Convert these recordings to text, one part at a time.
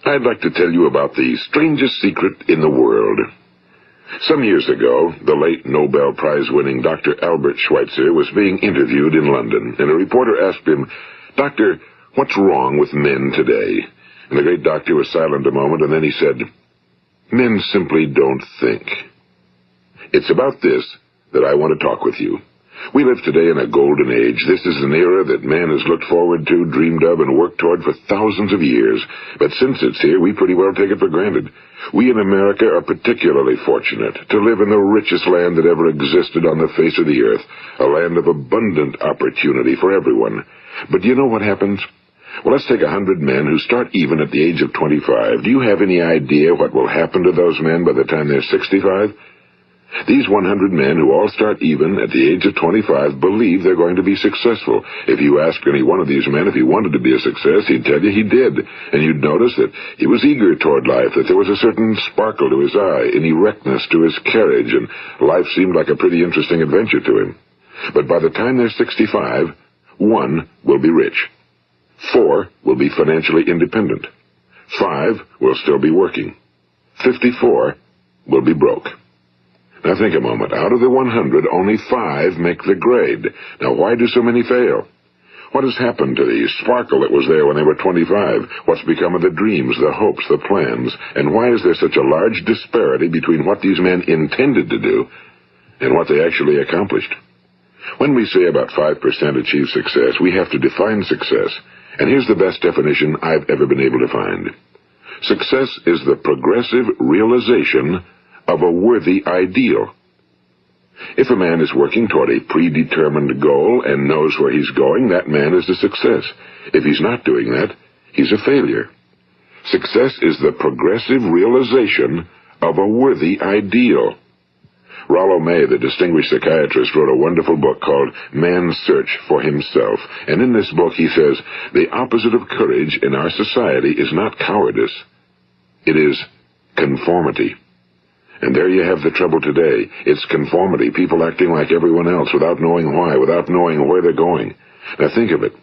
I'd like to tell you about the strangest secret in the world. Some years ago, the late Nobel Prize-winning Dr. Albert Schweitzer was being interviewed in London, and a reporter asked him, "Doctor, what's wrong with men today?" And the great doctor was silent a moment, and then he said, "Men simply don't think." It's about this that I want to talk with you. We live today in a golden age. This is an era that man has looked forward to, dreamed of, and worked toward for thousands of years. But since it's here, we pretty well take it for granted. We in America are particularly fortunate to live in the richest land that ever existed on the face of the earth, a land of abundant opportunity for everyone. But do you know what happens? Well, let's take 100 men who start even at the age of 25. Do you have any idea what will happen to those men by the time they're 65? These 100 men who all start even at the age of 25 believe they're going to be successful. If you ask any one of these men if he wanted to be a success, he'd tell you he did. And you'd notice that he was eager toward life, that there was a certain sparkle to his eye, an erectness to his carriage, and life seemed like a pretty interesting adventure to him. But by the time they're 65, 1 will be rich. 4 will be financially independent. 5 will still be working. 54 will be broke. Now think a moment. Out of the 100, only 5 make the grade. Now why do so many fail? What has happened to the sparkle that was there when they were 25? What's become of the dreams, the hopes, the plans? And why is there such a large disparity between what these men intended to do and what they actually accomplished? When we say about 5% achieve success, we have to define success. And here's the best definition I've ever been able to find. Success is the progressive realization of a worthy ideal. If a man is working toward a predetermined goal and knows where he's going, that man is a success. If he's not doing that, he's a failure. Success is the progressive realization of a worthy ideal. Rollo May, the distinguished psychiatrist, wrote a wonderful book called Man's Search for Himself. And in this book he says, the opposite of courage in our society is not cowardice. It is conformity. And there you have the trouble today. It's conformity, people acting like everyone else without knowing why, without knowing where they're going. Now think of it.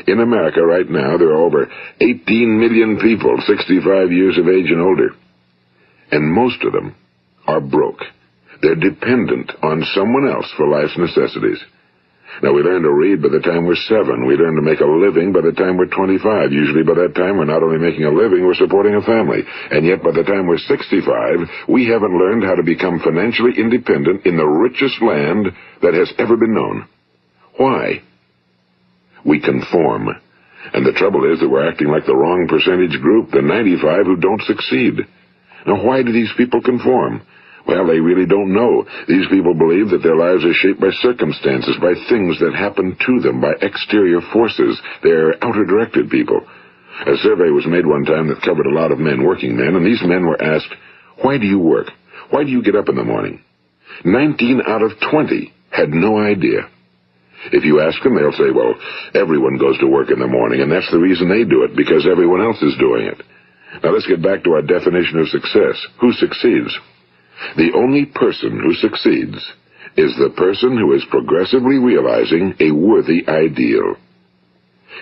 In America right now, there are over 18 million people 65 years of age and older. And most of them are broke. They're dependent on someone else for life's necessities. Now, we learn to read by the time we're 7. We learn to make a living by the time we're 25. Usually by that time, we're not only making a living, we're supporting a family. And yet, by the time we're 65, we haven't learned how to become financially independent in the richest land that has ever been known. Why? We conform. And the trouble is that we're acting like the wrong percentage group, the 95 who don't succeed. Now, why do these people conform? Well, they really don't know. These people believe that their lives are shaped by circumstances, by things that happen to them, by exterior forces. They're outer-directed people. A survey was made one time that covered a lot of men, working men, and these men were asked, "Why do you work? Why do you get up in the morning?" 19 out of 20 had no idea. If you ask them, they'll say, well, everyone goes to work in the morning, and that's the reason they do it, because everyone else is doing it. Now let's get back to our definition of success. Who succeeds? The only person who succeeds is the person who is progressively realizing a worthy ideal.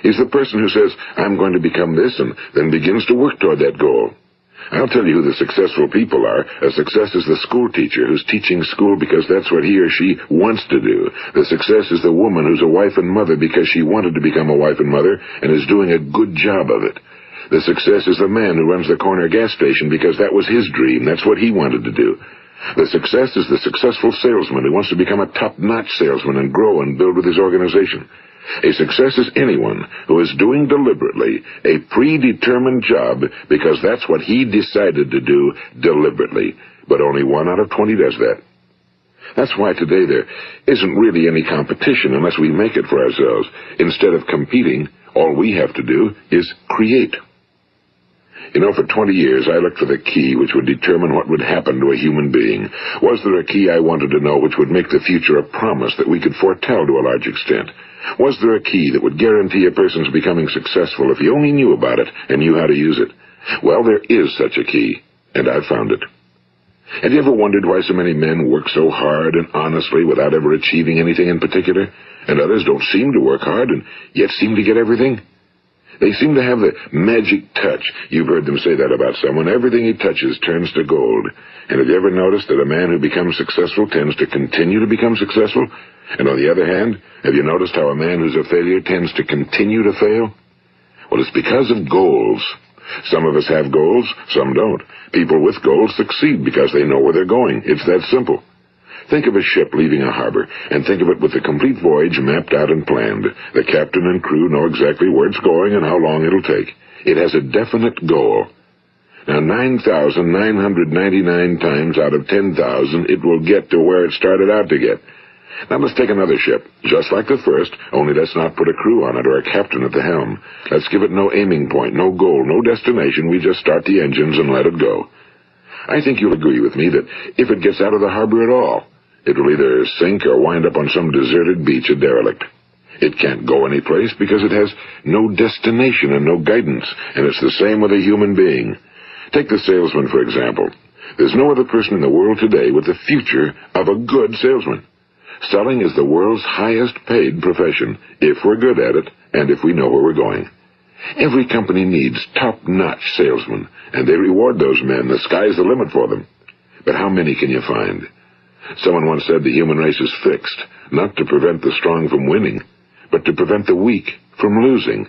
He's the person who says, I'm going to become this, and then begins to work toward that goal. I'll tell you who the successful people are. A success is the school teacher who's teaching school because that's what he or she wants to do. The success is the woman who's a wife and mother because she wanted to become a wife and mother and is doing a good job of it. The success is the man who runs the corner gas station because that was his dream. That's what he wanted to do. The success is the successful salesman who wants to become a top-notch salesman and grow and build with his organization. A success is anyone who is doing deliberately a predetermined job because that's what he decided to do deliberately. But only 1 out of 20 does that. That's why today there isn't really any competition unless we make it for ourselves. Instead of competing, all we have to do is create. You know, for 20 years, I looked for the key which would determine what would happen to a human being. Was there a key I wanted to know which would make the future a promise that we could foretell to a large extent? Was there a key that would guarantee a person's becoming successful if he only knew about it and knew how to use it? Well, there is such a key, and I've found it. Have you ever wondered why so many men work so hard and honestly without ever achieving anything in particular, and others don't seem to work hard and yet seem to get everything? They seem to have the magic touch. You've heard them say that about someone. Everything he touches turns to gold. And have you ever noticed that a man who becomes successful tends to continue to become successful? And on the other hand, have you noticed how a man who's a failure tends to continue to fail? Well, it's because of goals. Some of us have goals, some don't. People with goals succeed because they know where they're going. It's that simple. Think of a ship leaving a harbor, and think of it with the complete voyage mapped out and planned. The captain and crew know exactly where it's going and how long it'll take. It has a definite goal. Now, 9,999 times out of 10,000, it will get to where it started out to get. Now, let's take another ship, just like the first, only let's not put a crew on it or a captain at the helm. Let's give it no aiming point, no goal, no destination. We just start the engines and let it go. I think you'll agree with me that if it gets out of the harbor at all, it will either sink or wind up on some deserted beach, a derelict. It can't go anyplace because it has no destination and no guidance, and it's the same with a human being. Take the salesman, for example. There's no other person in the world today with the future of a good salesman. Selling is the world's highest paid profession, if we're good at it and if we know where we're going. Every company needs top-notch salesmen, and they reward those men. The sky's the limit for them. But how many can you find? Someone once said the human race is fixed, not to prevent the strong from winning, but to prevent the weak from losing.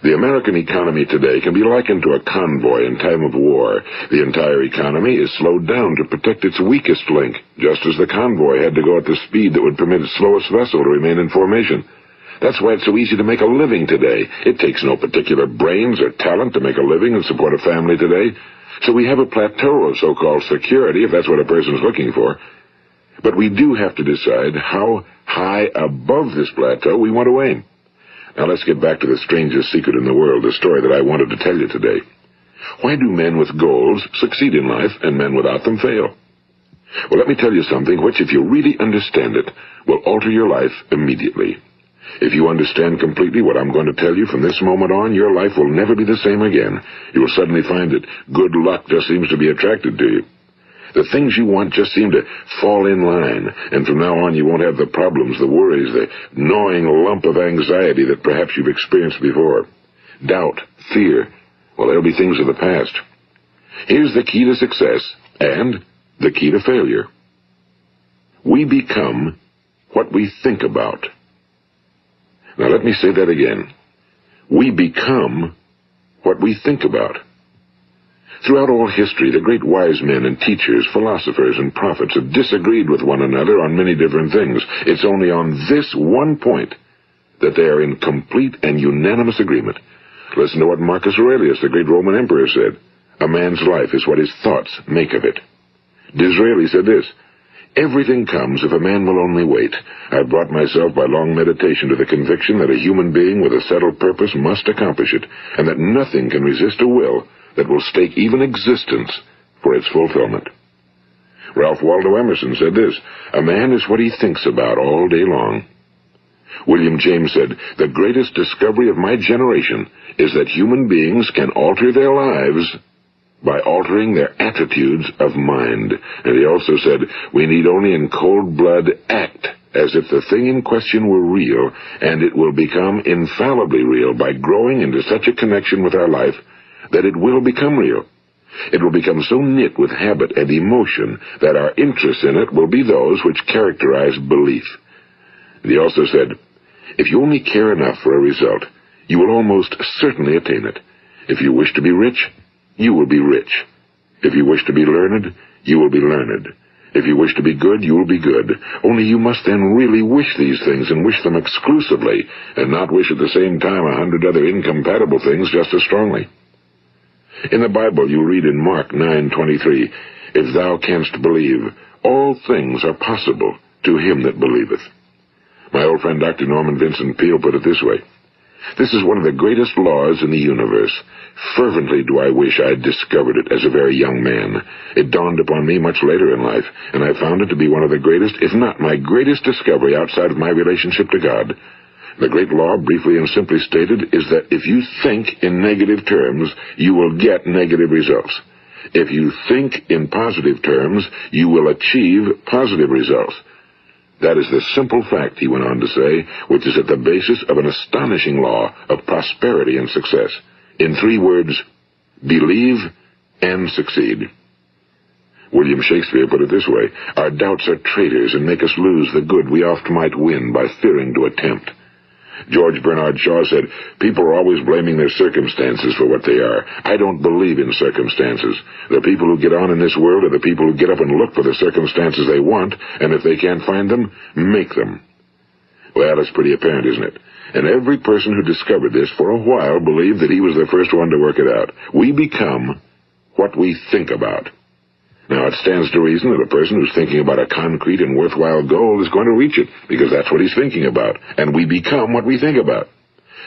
The American economy today can be likened to a convoy in time of war. The entire economy is slowed down to protect its weakest link, just as the convoy had to go at the speed that would permit its slowest vessel to remain in formation. That's why it's so easy to make a living today. It takes no particular brains or talent to make a living and support a family today. So we have a plateau of so-called security, if that's what a person's looking for. But we do have to decide how high above this plateau we want to aim. Now let's get back to the strangest secret in the world, the story that I wanted to tell you today. Why do men with goals succeed in life and men without them fail? Well, let me tell you something which, if you really understand it, will alter your life immediately. If you understand completely what I'm going to tell you from this moment on, your life will never be the same again. You will suddenly find that good luck just seems to be attracted to you. The things you want just seem to fall in line, and from now on you won't have the problems, the worries, the gnawing lump of anxiety that perhaps you've experienced before. Doubt, fear, well, they'll be things of the past. Here's the key to success and the key to failure. We become what we think about. Now let me say that again. We become what we think about. Throughout all history, the great wise men and teachers, philosophers and prophets have disagreed with one another on many different things. It's only on this one point that they are in complete and unanimous agreement. Listen to what Marcus Aurelius, the great Roman emperor, said. A man's life is what his thoughts make of it. Disraeli said this, everything comes if a man will only wait. I brought myself by long meditation to the conviction that a human being with a settled purpose must accomplish it, and that nothing can resist a will that will stake even existence for its fulfillment. Ralph Waldo Emerson said this, a man is what he thinks about all day long. William James said, the greatest discovery of my generation is that human beings can alter their lives by altering their attitudes of mind. And he also said, we need only in cold blood act as if the thing in question were real, and it will become infallibly real by growing into such a connection with our life that it will become real. It will become so knit with habit and emotion that our interest in it will be those which characterize belief. And he also said, if you only care enough for a result, you will almost certainly attain it. If you wish to be rich, you will be rich. If you wish to be learned, you will be learned. If you wish to be good, you will be good. Only you must then really wish these things and wish them exclusively, and not wish at the same time 100 other incompatible things just as strongly. In the Bible you read in Mark 9:23, if thou canst believe, all things are possible to him that believeth. My old friend Dr. Norman Vincent Peale put it this way, this is one of the greatest laws in the universe. Fervently do I wish I had discovered it as a very young man. It dawned upon me much later in life, and I found it to be one of the greatest, if not my greatest discovery outside of my relationship to God. The great law, briefly and simply stated, is that if you think in negative terms, you will get negative results. If you think in positive terms, you will achieve positive results. That is the simple fact, he went on to say, which is at the basis of an astonishing law of prosperity and success. In 3 words, believe and succeed. William Shakespeare put it this way: our doubts are traitors and make us lose the good we oft might win by fearing to attempt. George Bernard Shaw said, people are always blaming their circumstances for what they are. I don't believe in circumstances. The people who get on in this world are the people who get up and look for the circumstances they want, and if they can't find them, make them. Well, it's pretty apparent, isn't it? And every person who discovered this for a while believed that he was the first one to work it out. We become what we think about. Now, it stands to reason that a person who's thinking about a concrete and worthwhile goal is going to reach it, because that's what he's thinking about, and we become what we think about.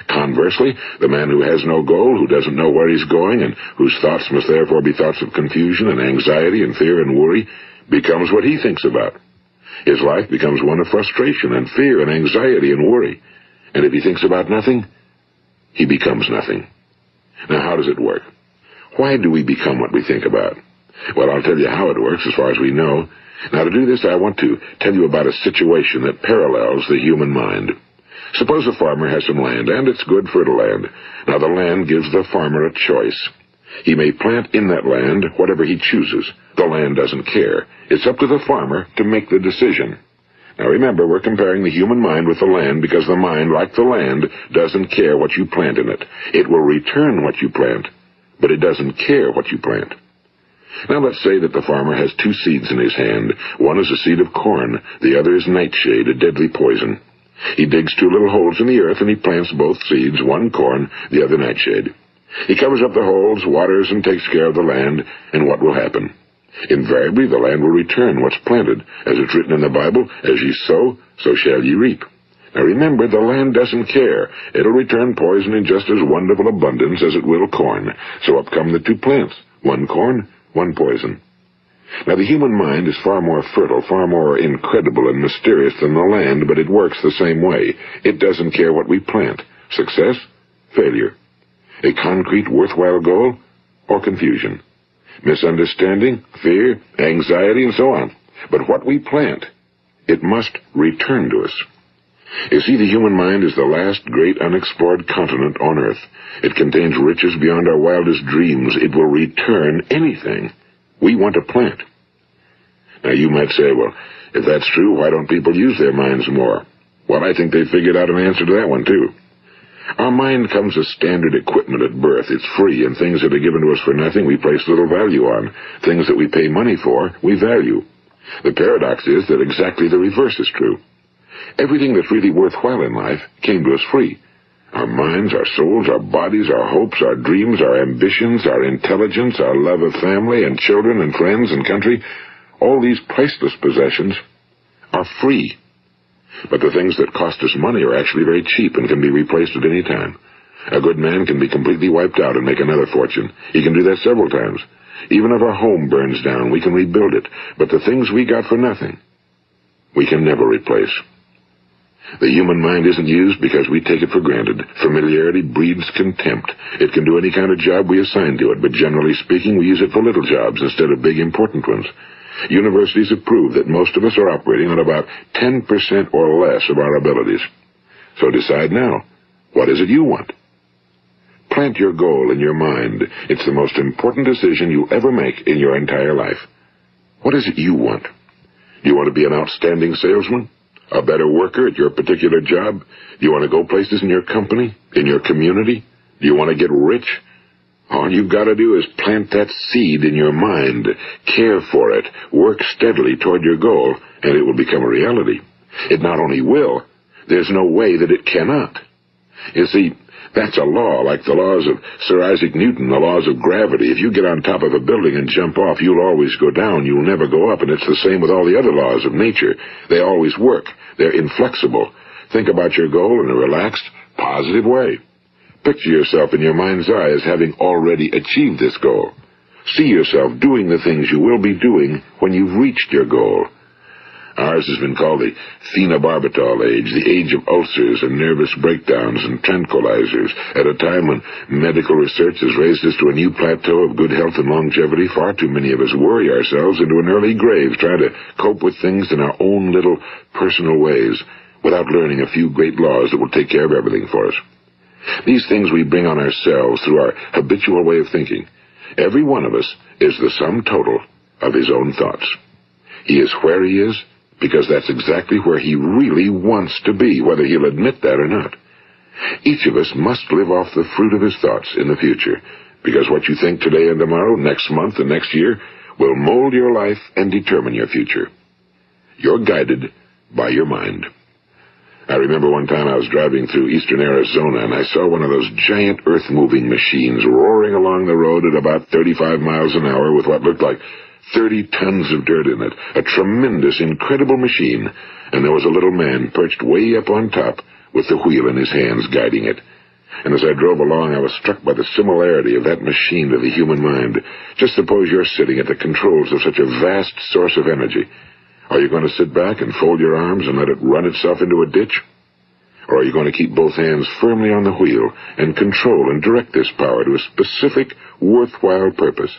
Conversely, the man who has no goal, who doesn't know where he's going, and whose thoughts must therefore be thoughts of confusion and anxiety and fear and worry, becomes what he thinks about. His life becomes one of frustration and fear and anxiety and worry. And if he thinks about nothing, he becomes nothing. Now, how does it work? Why do we become what we think about? Well, I'll tell you how it works as far as we know. Now, to do this, I want to tell you about a situation that parallels the human mind. Suppose a farmer has some land, and it's good, fertile land. Now, the land gives the farmer a choice. He may plant in that land whatever he chooses. The land doesn't care. It's up to the farmer to make the decision. Now, remember, we're comparing the human mind with the land because the mind, like the land, doesn't care what you plant in it. It will return what you plant, but it doesn't care what you plant. Now, let's say that the farmer has 2 seeds in his hand. One is a seed of corn. The other is nightshade, a deadly poison. He digs 2 little holes in the earth, and he plants both seeds, one corn, the other nightshade. He covers up the holes, waters, and takes care of the land, and what will happen? Invariably, the land will return what's planted. As it's written in the Bible, as ye sow, so shall ye reap. Now remember, the land doesn't care. It'll return poison in just as wonderful abundance as it will corn. So up come the 2 plants, one corn, one poison. Now, the human mind is far more fertile, far more incredible and mysterious than the land, but it works the same way. It doesn't care what we plant. Success, failure. A concrete, worthwhile goal, or confusion. Misunderstanding, fear, anxiety, and so on. But what we plant, it must return to us. You see, the human mind is the last great unexplored continent on Earth. It contains riches beyond our wildest dreams. It will return anything we want to plant. Now, you might say, well, if that's true, why don't people use their minds more? Well, I think they figured out an answer to that one, too. Our mind comes as standard equipment at birth. It's free, and things that are given to us for nothing we place little value on. Things that we pay money for, we value. The paradox is that exactly the reverse is true. Everything that's really worthwhile in life came to us free. Our minds, our souls, our bodies, our hopes, our dreams, our ambitions, our intelligence, our love of family and children and friends and country, all these priceless possessions are free. But the things that cost us money are actually very cheap and can be replaced at any time. A good man can be completely wiped out and make another fortune. He can do that several times. Even if our home burns down, we can rebuild it. But the things we got for nothing, we can never replace. The human mind isn't used because we take it for granted. Familiarity breeds contempt. It can do any kind of job we assign to it, but generally speaking, we use it for little jobs instead of big, important ones. Universities have proved that most of us are operating on about 10% or less of our abilities. So decide now, what is it you want? Plant your goal in your mind. It's the most important decision you'll ever make in your entire life. What is it you want? Do you want to be an outstanding salesman? A better worker at your particular job? Do you want to go places in your company? In your community? Do you want to get rich? All you've got to do is plant that seed in your mind, care for it, work steadily toward your goal, and it will become a reality. It not only will, there's no way that it cannot. You see, that's a law, like the laws of Sir Isaac Newton, the laws of gravity. If you get on top of a building and jump off, you'll always go down. You'll never go up, and it's the same with all the other laws of nature. They always work. They're inflexible. Think about your goal in a relaxed, positive way. Picture yourself in your mind's eye as having already achieved this goal. See yourself doing the things you will be doing when you've reached your goal. Ours has been called the phenobarbital age, the age of ulcers and nervous breakdowns and tranquilizers, at a time when medical research has raised us to a new plateau of good health and longevity. Far too many of us worry ourselves into an early grave, trying to cope with things in our own little personal ways, without learning a few great laws that will take care of everything for us. These things we bring on ourselves through our habitual way of thinking. Every one of us is the sum total of his own thoughts. He is where he is because that's exactly where he really wants to be, whether he'll admit that or not. Each of us must live off the fruit of his thoughts in the future, because what you think today and tomorrow, next month and next year, will mold your life and determine your future. You're guided by your mind. I remember one time I was driving through eastern Arizona, and I saw one of those giant earth-moving machines roaring along the road at about 35 miles an hour with what looked like 30 tons of dirt in it. A tremendous, incredible machine, and there was a little man perched way up on top with the wheel in his hands guiding it. And as I drove along, I was struck by the similarity of that machine to the human mind. Just suppose you're sitting at the controls of such a vast source of energy. Are you going to sit back and fold your arms and let it run itself into a ditch? Or are you going to keep both hands firmly on the wheel and control and direct this power to a specific, worthwhile purpose?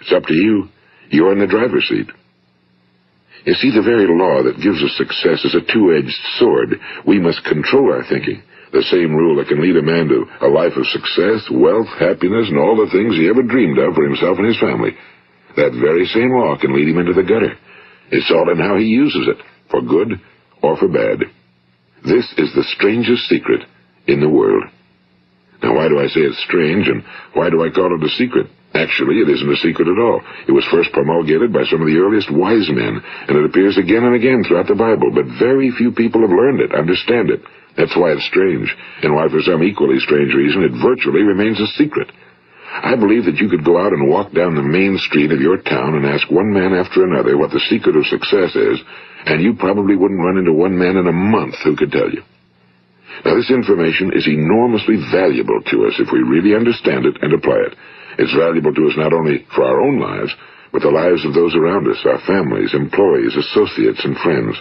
It's up to you. You're in the driver's seat. You see, the very law that gives us success is a two-edged sword. We must control our thinking. The same rule that can lead a man to a life of success, wealth, happiness, and all the things he ever dreamed of for himself and his family. That very same law can lead him into the gutter. It's all in how he uses it, for good or for bad. This is the strangest secret in the world. Now, why do I say it's strange, and why do I call it a secret? Actually, it isn't a secret at all. It was first promulgated by some of the earliest wise men, and it appears again and again throughout the Bible, but very few people have learned it, understand it. That's why it's strange, and why for some equally strange reason it virtually remains a secret. I believe that you could go out and walk down the main street of your town and ask one man after another what the secret of success is, and you probably wouldn't run into one man in a month who could tell you. Now, this information is enormously valuable to us if we really understand it and apply it. It's valuable to us not only for our own lives, but the lives of those around us, our families, employees, associates, and friends.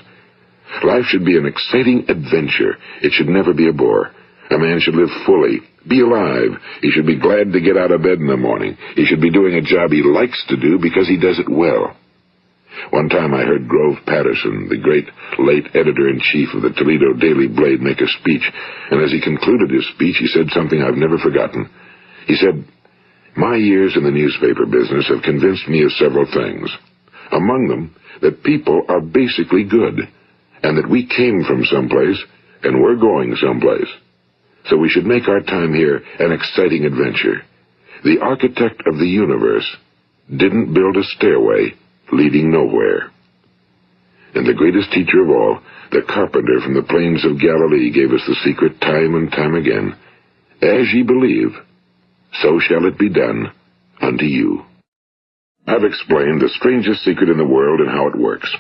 Life should be an exciting adventure. It should never be a bore. A man should live fully, be alive. He should be glad to get out of bed in the morning. He should be doing a job he likes to do because he does it well. One time I heard Grove Patterson, the great late editor-in-chief of the Toledo Daily Blade, make a speech, and as he concluded his speech, he said something I've never forgotten. He said, "My years in the newspaper business have convinced me of several things. Among them, that people are basically good, and that we came from someplace, and we're going someplace. So we should make our time here an exciting adventure. The architect of the universe didn't build a stairway leading nowhere." And the greatest teacher of all, the carpenter from the plains of Galilee, gave us the secret time and time again. As ye believe, so shall it be done unto you. I've explained the strangest secret in the world and how it works.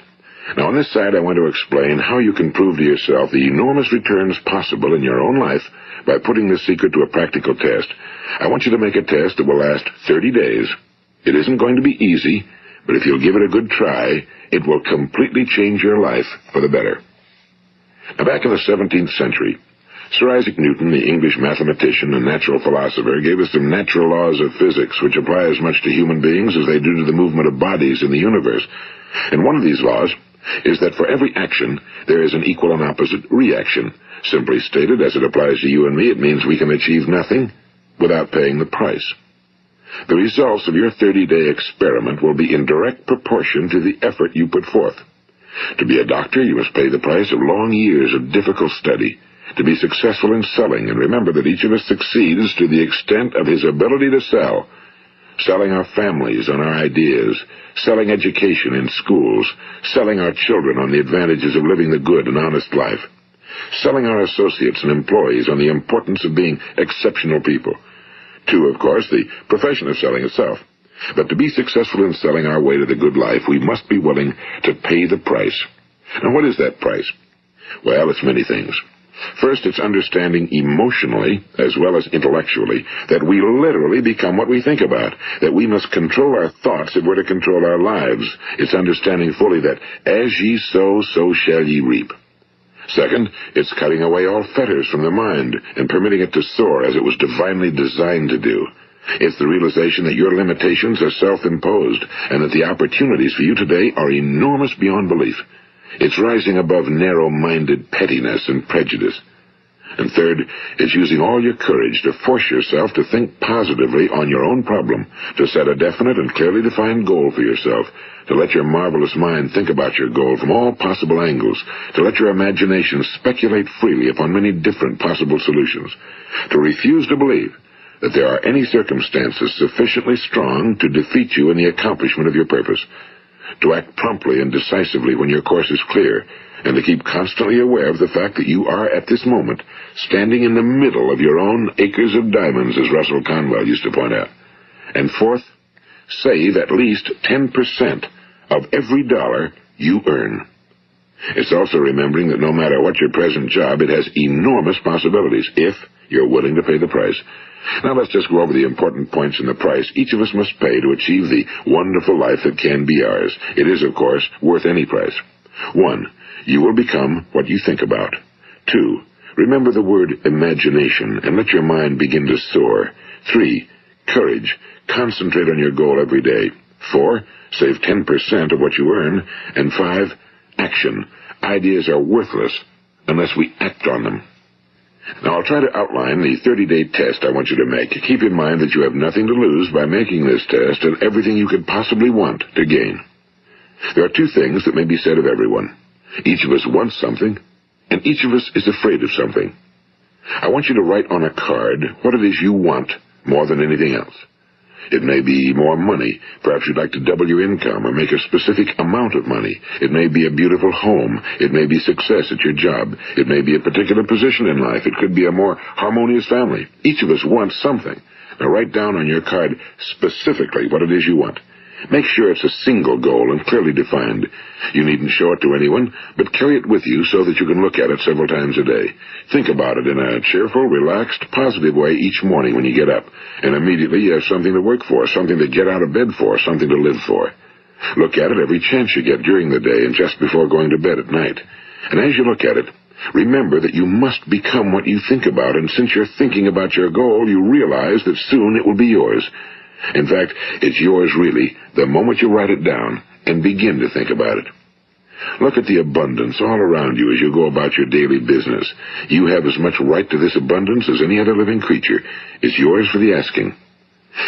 Now, on this side, I want to explain how you can prove to yourself the enormous returns possible in your own life by putting this secret to a practical test. I want you to make a test that will last 30 days. It isn't going to be easy, but if you'll give it a good try, it will completely change your life for the better. Now, back in the 17th century, Sir Isaac Newton, the English mathematician and natural philosopher, gave us some natural laws of physics which apply as much to human beings as they do to the movement of bodies in the universe. And one of these laws is that for every action, there is an equal and opposite reaction. Simply stated, as it applies to you and me, it means we can achieve nothing without paying the price. The results of your 30-day experiment will be in direct proportion to the effort you put forth. To be a doctor, you must pay the price of long years of difficult study. To be successful in selling, and remember that each of us succeeds to the extent of his ability to sell. Selling our families on our ideas, selling education in schools, selling our children on the advantages of living the good and honest life, selling our associates and employees on the importance of being exceptional people. To, of course, the profession of selling itself. But to be successful in selling our way to the good life, we must be willing to pay the price. Now, what is that price? Well, it's many things. First, it's understanding emotionally, as well as intellectually, that we literally become what we think about, that we must control our thoughts if we're to control our lives. It's understanding fully that as ye sow, so shall ye reap. Second, it's cutting away all fetters from the mind and permitting it to soar as it was divinely designed to do. It's the realization that your limitations are self-imposed and that the opportunities for you today are enormous beyond belief. It's rising above narrow-minded pettiness and prejudice. And third, it's using all your courage to force yourself to think positively on your own problem, to set a definite and clearly defined goal for yourself, to let your marvelous mind think about your goal from all possible angles, to let your imagination speculate freely upon many different possible solutions, to refuse to believe that there are any circumstances sufficiently strong to defeat you in the accomplishment of your purpose, to act promptly and decisively when your course is clear, and to keep constantly aware of the fact that you are, at this moment, standing in the middle of your own acres of diamonds, as Russell Conwell used to point out. And fourth, save at least 10% of every dollar you earn. It's also remembering that no matter what your present job, it has enormous possibilities, if you're willing to pay the price. Now let's just go over the important points in the price each of us must pay to achieve the wonderful life that can be ours. It is, of course, worth any price. 1. You will become what you think about. 2. Remember the word imagination and let your mind begin to soar. 3. Courage. Concentrate on your goal every day. 4. Save 10% of what you earn. And 5. Action. Ideas are worthless unless we act on them. Now, I'll try to outline the 30-day test I want you to make. Keep in mind that you have nothing to lose by making this test and everything you could possibly want to gain. There are 2 things that may be said of everyone. Each of us wants something, and each of us is afraid of something. I want you to write on a card what it is you want more than anything else. It may be more money. Perhaps you'd like to double your income or make a specific amount of money. It may be a beautiful home. It may be success at your job. It may be a particular position in life. It could be a more harmonious family. Each of us wants something. Now write down on your card specifically what it is you want. Make sure it's a single goal and clearly defined. You needn't show it to anyone, but carry it with you so that you can look at it several times a day. Think about it in a cheerful, relaxed, positive way each morning when you get up, and immediately you have something to work for, something to get out of bed for, something to live for. Look at it every chance you get during the day and just before going to bed at night. And as you look at it, remember that you must become what you think about, and since you're thinking about your goal, you realize that soon it will be yours. In fact, it's yours really the moment you write it down and begin to think about it. Look at the abundance all around you as you go about your daily business. You have as much right to this abundance as any other living creature. It's yours for the asking.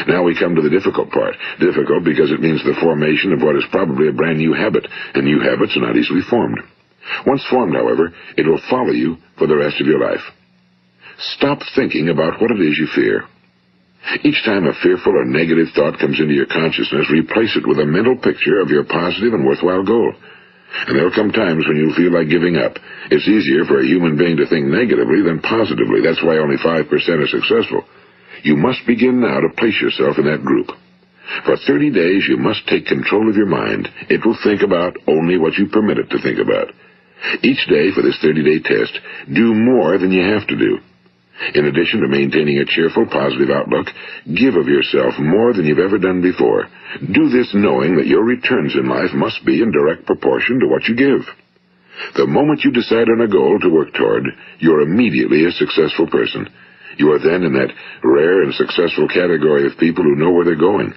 Now we come to the difficult part. Difficult because it means the formation of what is probably a brand new habit, and new habits are not easily formed. Once formed, however, it will follow you for the rest of your life. Stop thinking about what it is you fear. Each time a fearful or negative thought comes into your consciousness, replace it with a mental picture of your positive and worthwhile goal. And there'll come times when you'll feel like giving up. It's easier for a human being to think negatively than positively. That's why only 5% are successful. You must begin now to place yourself in that group. For 30 days, you must take control of your mind. It will think about only what you permit it to think about. Each day for this 30-day test, do more than you have to do. In addition to maintaining a cheerful, positive outlook, give of yourself more than you've ever done before. Do this knowing that your returns in life must be in direct proportion to what you give. The moment you decide on a goal to work toward, you're immediately a successful person. You are then in that rare and successful category of people who know where they're going.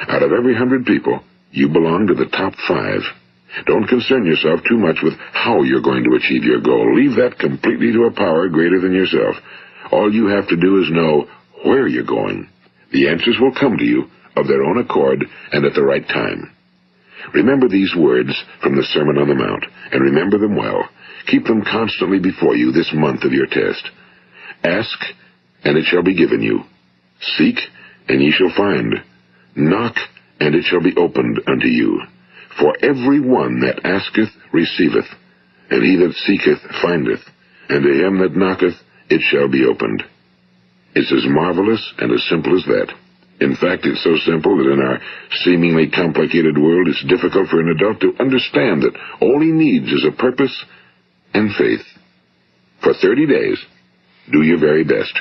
Out of every 100 people, you belong to the top 5. Don't concern yourself too much with how you're going to achieve your goal. Leave that completely to a power greater than yourself. All you have to do is know where you're going. The answers will come to you of their own accord and at the right time. Remember these words from the Sermon on the Mount, and remember them well. Keep them constantly before you this month of your test. Ask, and it shall be given you. Seek, and ye shall find. Knock, and it shall be opened unto you. For every one that asketh receiveth, and he that seeketh findeth, and to him that knocketh it shall be opened. It's as marvelous and as simple as that. In fact, it's so simple that in our seemingly complicated world, it's difficult for an adult to understand that all he needs is a purpose and faith. For 30 days, do your very best.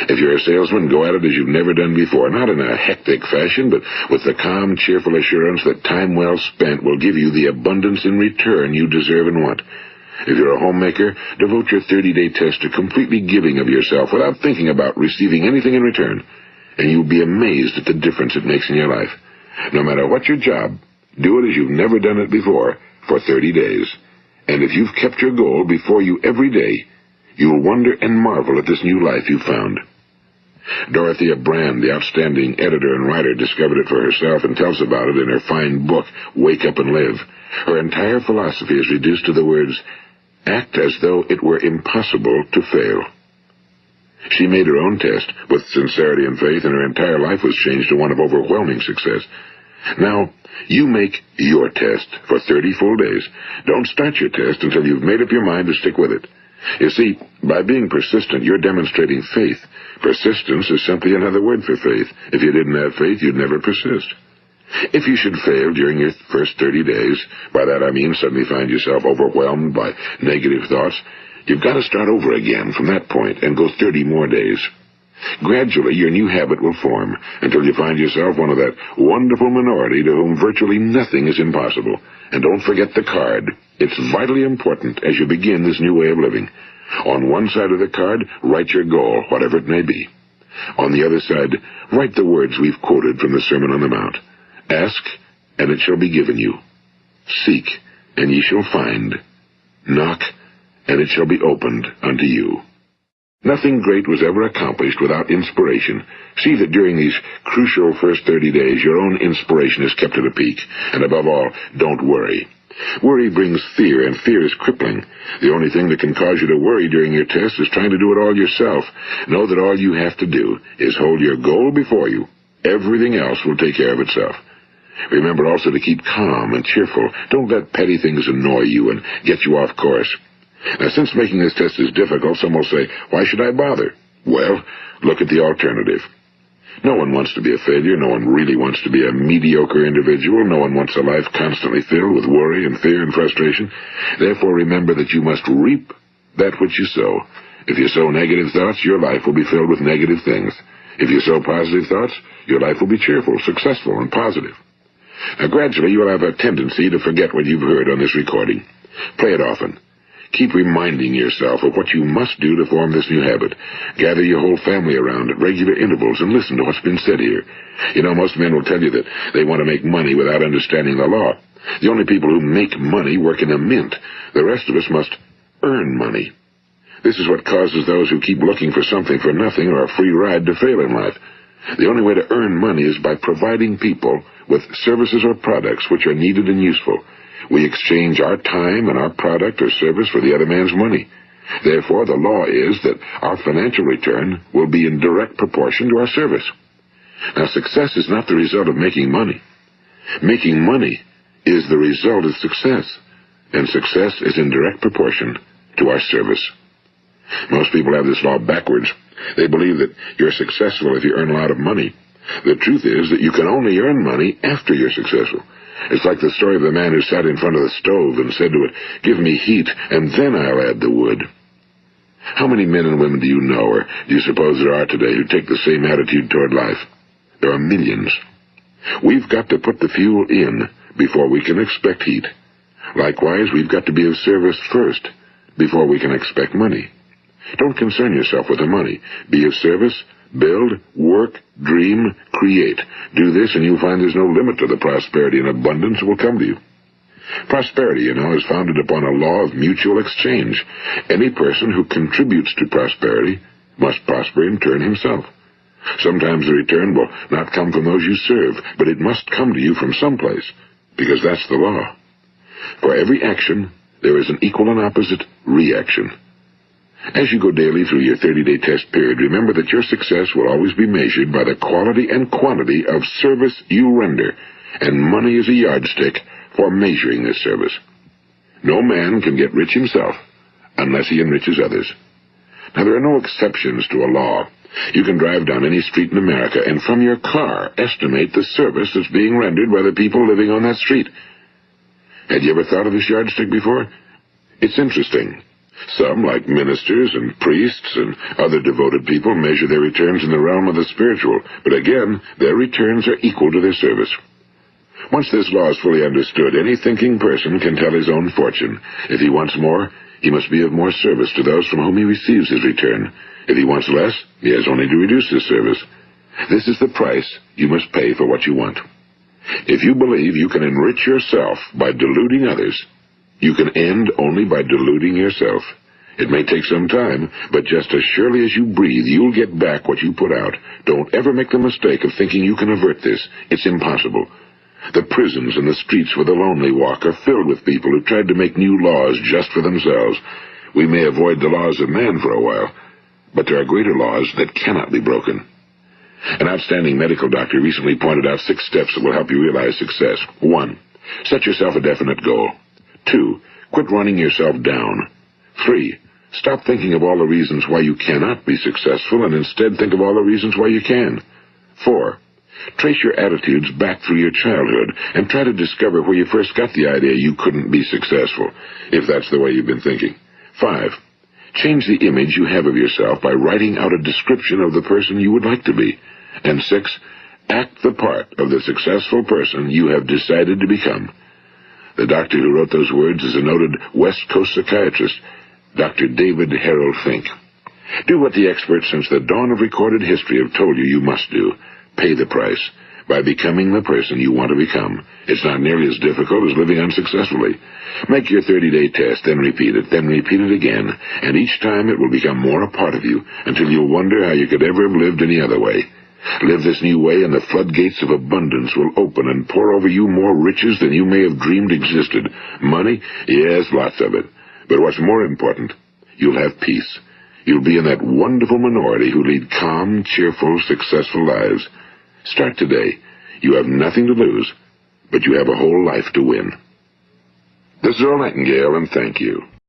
If you're a salesman, go at it as you've never done before, not in a hectic fashion, but with the calm, cheerful assurance that time well spent will give you the abundance in return you deserve and want. If you're a homemaker, devote your 30-day test to completely giving of yourself without thinking about receiving anything in return, and you'll be amazed at the difference it makes in your life. No matter what your job, do it as you've never done it before for 30 days. And if you've kept your goal before you every day, you'll wonder and marvel at this new life you've found. Dorothea Brand, the outstanding editor and writer, discovered it for herself and tells about it in her fine book, Wake Up and Live. Her entire philosophy is reduced to the words, act as though it were impossible to fail. She made her own test with sincerity and faith, and her entire life was changed to one of overwhelming success. Now, you make your test for 30 full days. Don't start your test until you've made up your mind to stick with it. You see, by being persistent, you're demonstrating faith. Persistence is simply another word for faith. If you didn't have faith, you'd never persist. If you should fail during your first 30 days, by that I mean suddenly find yourself overwhelmed by negative thoughts, you've got to start over again from that point and go 30 more days. Gradually, your new habit will form until you find yourself one of that wonderful minority to whom virtually nothing is impossible. And don't forget the card. It's vitally important as you begin this new way of living. On one side of the card, write your goal, whatever it may be. On the other side, write the words we've quoted from the Sermon on the Mount. Ask, and it shall be given you. Seek, and ye shall find. Knock, and it shall be opened unto you. Nothing great was ever accomplished without inspiration. See that during these crucial first 30 days, your own inspiration is kept at a peak. And above all, don't worry. Worry brings fear, and fear is crippling. The only thing that can cause you to worry during your test is trying to do it all yourself. Know that all you have to do is hold your goal before you. Everything else will take care of itself. Remember also to keep calm and cheerful. Don't let petty things annoy you and get you off course. Now, since making this test is difficult, some will say, why should I bother? Well, look at the alternative. No one wants to be a failure. No one really wants to be a mediocre individual. No one wants a life constantly filled with worry and fear and frustration. Therefore, remember that you must reap that which you sow. If you sow negative thoughts, your life will be filled with negative things. If you sow positive thoughts, your life will be cheerful, successful, and positive. Now, gradually, you will have a tendency to forget what you've heard on this recording. Play it often. Keep reminding yourself of what you must do to form this new habit. Gather your whole family around at regular intervals and listen to what's been said here. You know, most men will tell you that they want to make money without understanding the law. The only people who make money work in a mint. The rest of us must earn money. This is what causes those who keep looking for something for nothing or a free ride to fail in life. The only way to earn money is by providing people with services or products which are needed and useful. We exchange our time and our product or service for the other man's money. Therefore, the law is that our financial return will be in direct proportion to our service. Now, success is not the result of making money. Making money is the result of success, and success is in direct proportion to our service. Most people have this law backwards. They believe that you're successful if you earn a lot of money. The truth is that you can only earn money after you're successful. It's like the story of the man who sat in front of the stove and said to it, "Give me heat, and then I'll add the wood." How many men and women do you know, or do you suppose there are today, who take the same attitude toward life? There are millions. We've got to put the fuel in before we can expect heat. Likewise, we've got to be of service first before we can expect money. Don't concern yourself with the money. Be of service. Build, work, dream, create. Do this, and you'll find there's no limit to the prosperity and abundance that will come to you. Prosperity, you know, is founded upon a law of mutual exchange. Any person who contributes to prosperity must prosper in turn himself. Sometimes the return will not come from those you serve, but it must come to you from someplace, because that's the law. For every action, there is an equal and opposite reaction. As you go daily through your 30-day test period, remember that your success will always be measured by the quality and quantity of service you render, and money is a yardstick for measuring this service. No man can get rich himself unless he enriches others. Now, there are no exceptions to a law. You can drive down any street in America and from your car estimate the service that's being rendered by the people living on that street. Had you ever thought of this yardstick before? It's interesting. Some, like ministers and priests and other devoted people, measure their returns in the realm of the spiritual, but again, their returns are equal to their service. Once this law is fully understood, any thinking person can tell his own fortune. If he wants more, he must be of more service to those from whom he receives his return. If he wants less, he has only to reduce his service. This is the price you must pay for what you want. If you believe you can enrich yourself by deluding others, you can end only by deluding yourself. It may take some time, but just as surely as you breathe, you'll get back what you put out. Don't ever make the mistake of thinking you can avert this. It's impossible. The prisons and the streets where the lonely walk are filled with people who tried to make new laws just for themselves. We may avoid the laws of man for a while, but there are greater laws that cannot be broken. An outstanding medical doctor recently pointed out 6 steps that will help you realize success. 1. Set yourself a definite goal. 2. Quit running yourself down. 3. Stop thinking of all the reasons why you cannot be successful and instead think of all the reasons why you can. 4. Trace your attitudes back through your childhood and try to discover where you first got the idea you couldn't be successful, if that's the way you've been thinking. 5. Change the image you have of yourself by writing out a description of the person you would like to be. And 6. Act the part of the successful person you have decided to become. The doctor who wrote those words is a noted West Coast psychiatrist, Dr. David Harold Fink. Do what the experts since the dawn of recorded history have told you you must do. Pay the price by becoming the person you want to become. It's not nearly as difficult as living unsuccessfully. Make your 30-day test, then repeat it again, and each time it will become more a part of you until you'll wonder how you could ever have lived any other way. Live this new way, and the floodgates of abundance will open and pour over you more riches than you may have dreamed existed. Money? Yes, lots of it. But what's more important, you'll have peace. You'll be in that wonderful minority who lead calm, cheerful, successful lives. Start today. You have nothing to lose, but you have a whole life to win. This is Earl Nightingale, and thank you.